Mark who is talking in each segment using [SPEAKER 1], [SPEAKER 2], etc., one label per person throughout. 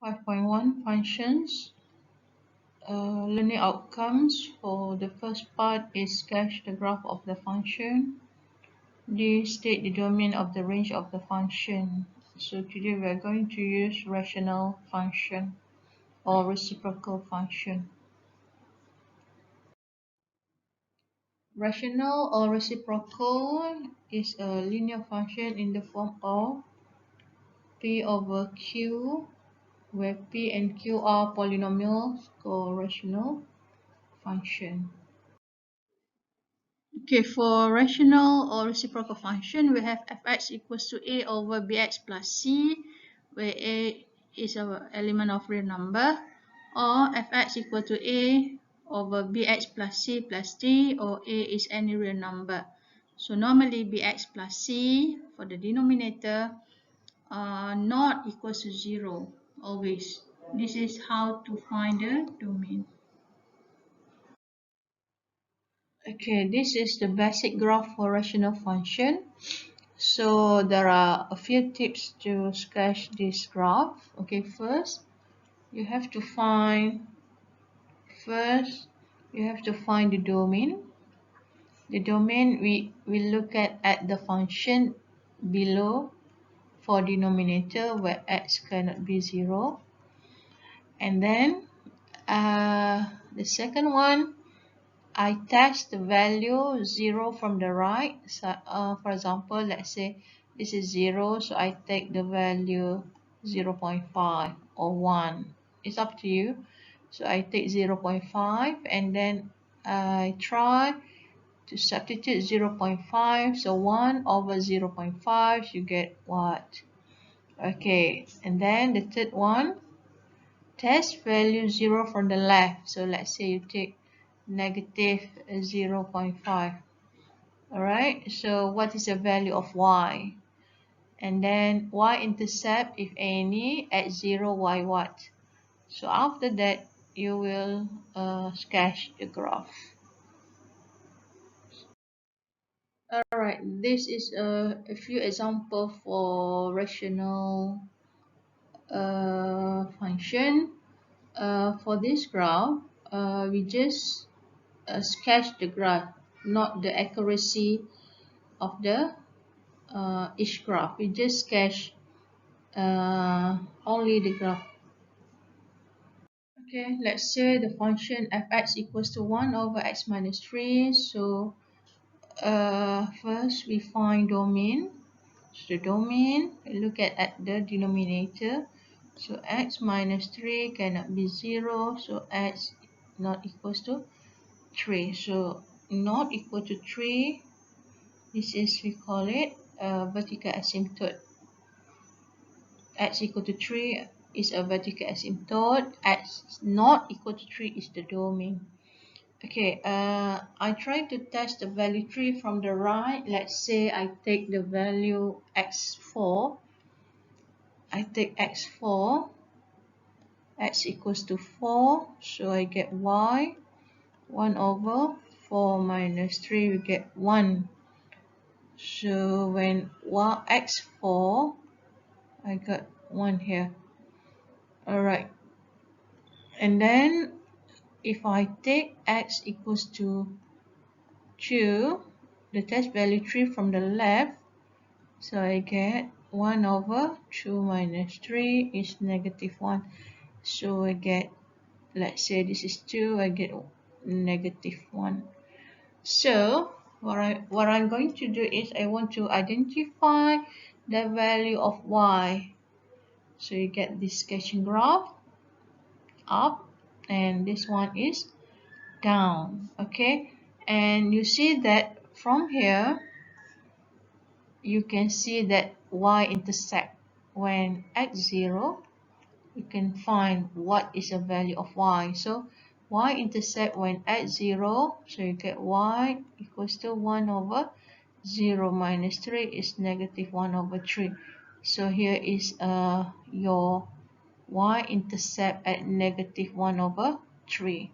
[SPEAKER 1] 5.1 functions. Learning outcomes. For the first part is sketch the graph of the function. D, state the domain of the range of the function. So today we are going to use rational function or reciprocal function. Rational or reciprocal is a linear function in the form of P over Q, where P and Q are polynomials called rational function. Okay, for rational or reciprocal function, we have fx equals to a over bx plus c, where a is an element of real number, or fx equal to a over bx plus c plus d, or a is any real number. So normally bx plus c for the denominator are not equals to 0 always. This is how to find the domain. Okay, this is the basic graph for rational function. So there are a few tips to sketch this graph. Okay, first you have to find the domain. The domain we will look at the function below for denominator where x cannot be 0. And then the second one, I test the value 0 from the right. So, for example, let's say this is 0, so I take the value 0.5 or 1. It's up to you. So I take 0.5 and then I try to substitute 0.5. So 1 over 0.5, you get what? Okay, and then the third one, test value 0 from the left. So let's say you take negative 0.5. Alright, so what is the value of y? And then y-intercept, if any, at 0, y what? So after that, you will sketch the graph. Alright, this is a few examples for rational function. For this graph, we just sketch the graph, not the accuracy of the each graph. We just sketch only the graph. Okay, let's say the function fx equals to 1 over x minus 3. So first we find domain. So the domain, we look at the denominator. So x minus 3 cannot be 0, so x not equals to 3. So not equal to 3, this is, we call it vertical asymptote. X equal to 3 is a vertical asymptote. X not equal to 3 is the domain. Okay, I try to test the value 3 from the right. Let's say I take the value x4. I take x4. X equals to 4. So I get y. 1 over 4 minus 3, we get 1. So when x4, I got 1 here. Alright. And then if I take x equals to 2, the test value 3 from the left, so I get 1 over 2 minus 3 is negative 1. So I get, let's say this is 2, I get negative 1. So what I'm going to do is I want to identify the value of y. So you get this sketching graph up, and this one is down. Okay, and you see that from here you can see that y-intercept when x0, you can find what is the value of y. So y-intercept when x0, so you get y equals to 1 over 0 minus 3 is negative 1 over 3. So here is your y-intercept at negative 1 over 3.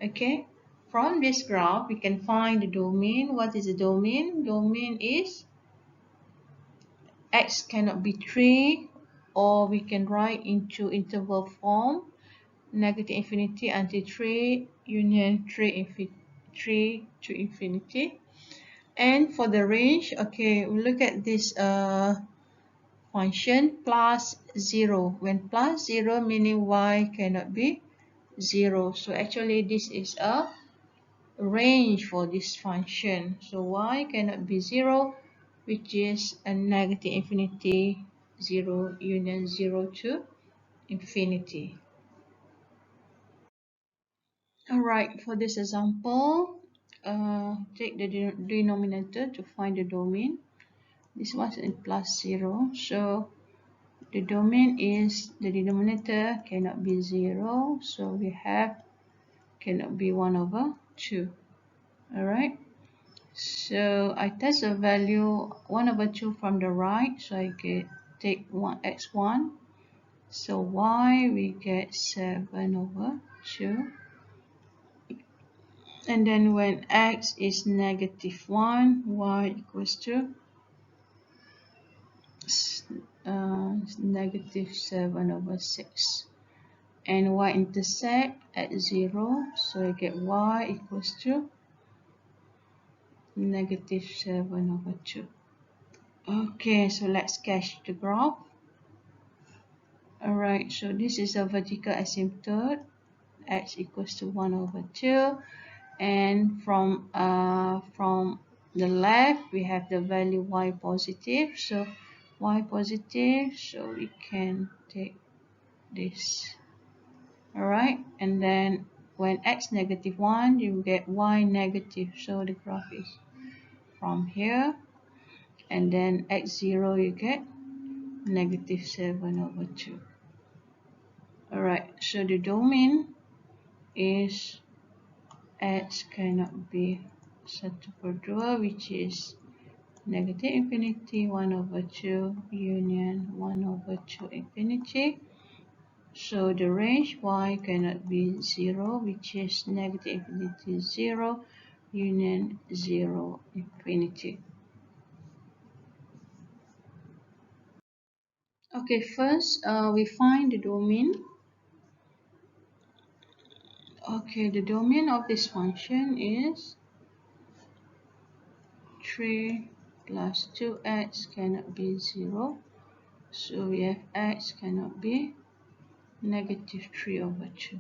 [SPEAKER 1] Okay, from this graph we can find the domain. What is the domain? Domain is x cannot be 3 or we can write into interval form, negative infinity until 3 union 3 to infinity. And for the range, okay, we look at this function plus 0. When plus 0 meaning y cannot be 0. So actually this is a range for this function. So y cannot be 0, which is a negative infinity 0 union 0 to infinity. Alright, for this example, take the denominator to find the domain. This was in plus 0, so the domain is the denominator cannot be 0, so we have cannot be 1 over 2. Alright, so I test the value 1 over 2 from the right, so I get take x1, so y we get 7 over 2. And then when x is negative 1, y equals to negative 7 over 6. And y-intercept at 0, so I get y equals to negative 7 over 2. Okay, so let's sketch the graph. Alright, so this is a vertical asymptote, x equals to 1 over 2. And from the left we have the value y positive, so y positive, so we can take this. Alright, and then when x negative 1 you get y negative, so the graph is from here, and then x0 you get negative 7 over 2. Alright, so the domain is x cannot be 1/2, which is negative infinity 1 over 2 union 1 over 2 infinity. So the range y cannot be 0, which is negative infinity 0 union 0 infinity. Okay, first we find the domain. Okay, the domain of this function is 3 plus 2x cannot be 0. So we have x cannot be negative 3 over 2.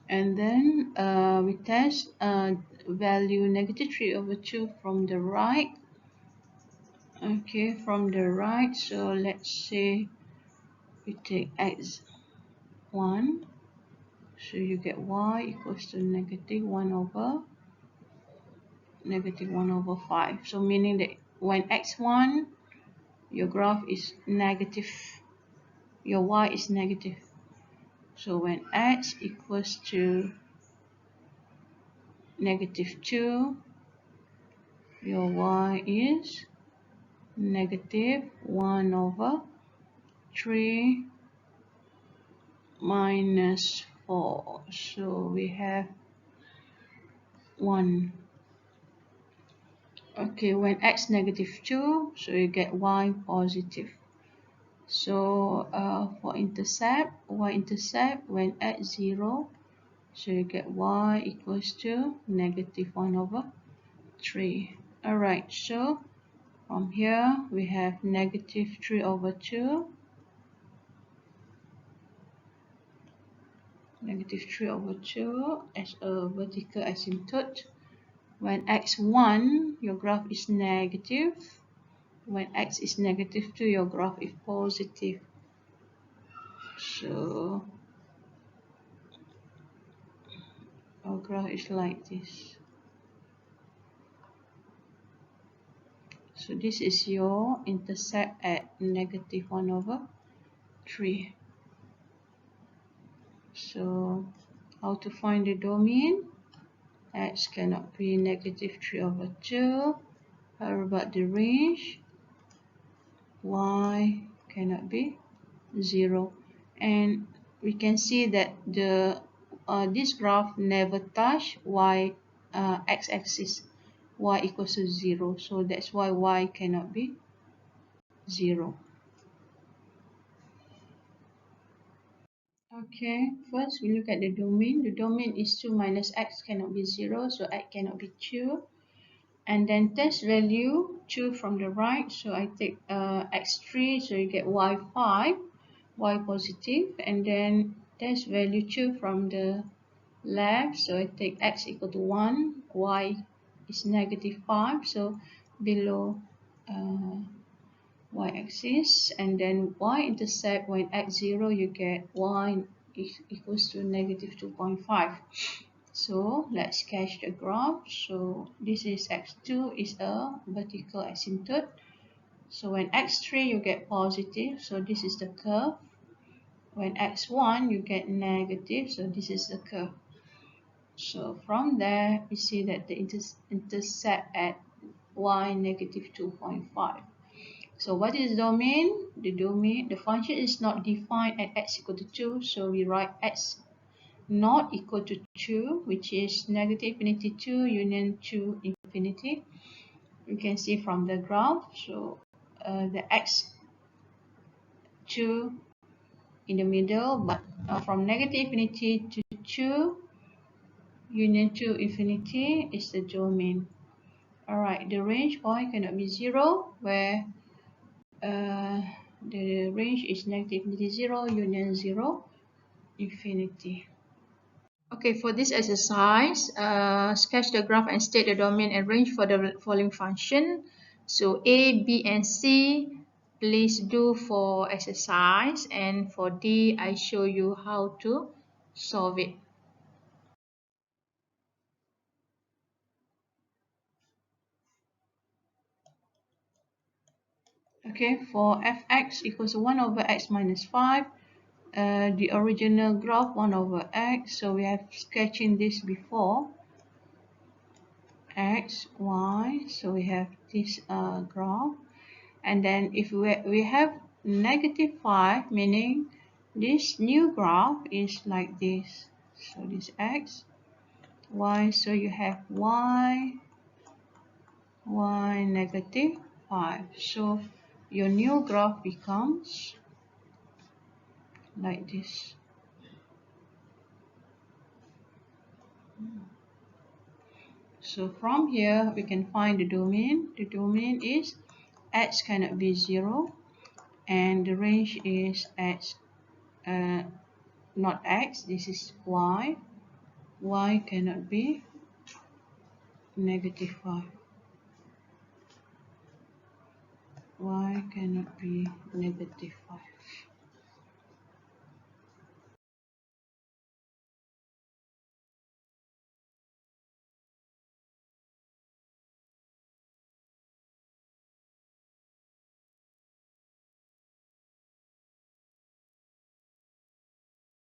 [SPEAKER 1] And then we test value negative 3 over 2 from the right. Okay, from the right, so let's say we take x1, so you get y equals to negative 1 over 5. So meaning that when x1 your graph is negative, your y is negative. So when x equals to negative 2, your y is negative 1 over 3 minus 4. So we have 1. Okay, when x negative 2, so you get y positive. So for intercept, y-intercept when x 0, so you get y equals to negative 1 over 3. Alright, so from here we have negative 3 over 2, negative 3 over 2 as a vertical asymptote. When x1 your graph is negative, when x is negative 2 your graph is positive. So our graph is like this. So this is your intercept at negative 1 over 3. So how to find the domain? X cannot be negative 3 over 2. How about the range? Y cannot be 0. And we can see that the this graph never touch y x-axis, y equals to 0. So that's why y cannot be 0. Okay, first we look at the domain. The domain is 2 minus x cannot be 0, so x cannot be 2. And then test value, 2 from the right, so I take x3, so you get y5, y positive, and then test value 2 from the left, so I take x equal to 1, y is negative 5, so below y-axis, and then y-intercept when x 0, you get y equals to negative 2.5. So let's sketch the graph. So this is x2 is a vertical asymptote. So when x3 you get positive, so this is the curve. When x1 you get negative, so this is the curve. So from there we see that the intercept at y negative 2.5. So what is domain? The function is not defined at x equal to 2, so we write x not equal to 2, which is negative infinity 2 union 2 infinity. You can see from the graph, so the x2 in the middle, but from negative infinity to 2 union 2 infinity is the domain. Alright, the range y cannot be 0, where the range is negative infinity 0 union 0 infinity. Okay, for this exercise, sketch the graph and state the domain and range for the following function. So A, B, and C, please do for exercise, and for D, I show you how to solve it. Okay, for fx equals to 1 over x minus 5, the original graph 1 over x, so we have sketching this before. X, y, so we have this graph, and then if we have negative 5, meaning this new graph is like this. So this x, y, so you have y negative 5, so your new graph becomes like this. So from here we can find the domain. The domain is x cannot be 0, and the range is x not x, this is y. Y cannot be negative 5. Y cannot be negative 5.